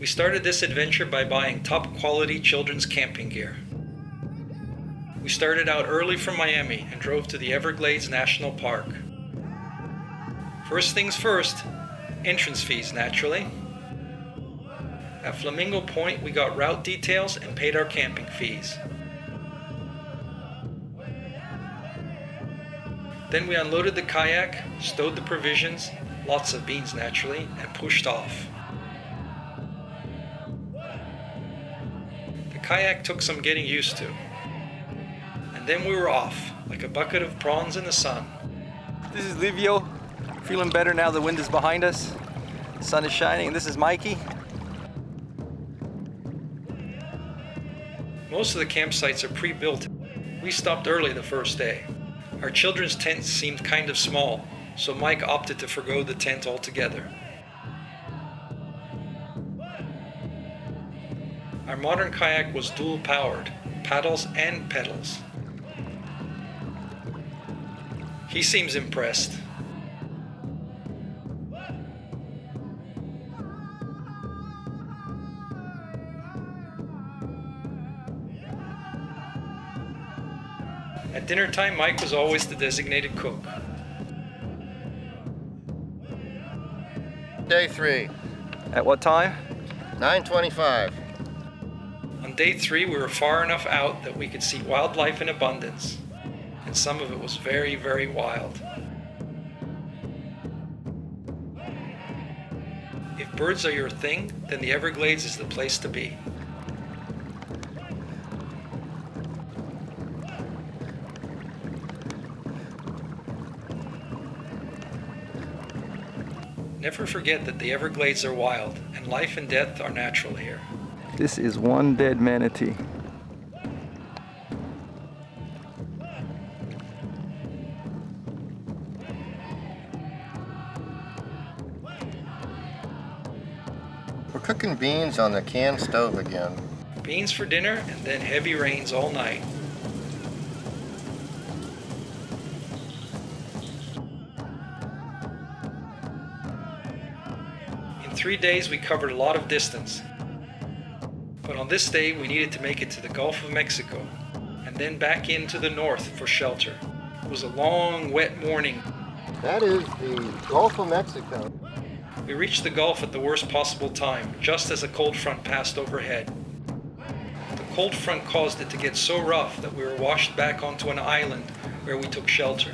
We started this adventure by buying top quality children's camping gear. We started out early from Miami and drove to the Everglades National Park. First things first, entrance fees naturally. At Flamingo Point we got route details and paid our camping fees. Then we unloaded the kayak, stowed the provisions, lots of beans naturally, and pushed off. The kayak took some getting used to. And then we were off, like a bucket of prawns in the sun. This is Livio, feeling better now the wind is behind us. The sun is shining, and this is Mikey. Most of the campsites are pre-built. We stopped early the first day. Our children's tent seemed kind of small, so Mike opted to forgo the tent altogether. Our modern kayak was dual powered, paddles and pedals. He seems impressed. At dinner time, Mike was always the designated cook. Day 3. At what time? 9:25. On day 3, we were far enough out that we could see wildlife in abundance, and some of it was very, very wild. If birds are your thing, then the Everglades is the place to be. Never forget that the Everglades are wild, and life and death are natural here. This is one dead manatee. We're cooking beans on the can stove again. Beans for dinner, and then heavy rains all night. In 3 days we covered a lot of distance. But on this day we needed to make it to the Gulf of Mexico, and then back into the north for shelter. It was a long, wet morning. That is the Gulf of Mexico. We reached the Gulf at the worst possible time, just as a cold front passed overhead. The cold front caused it to get so rough that we were washed back onto an island where we took shelter.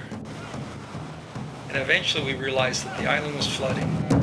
And eventually we realized that the island was flooding.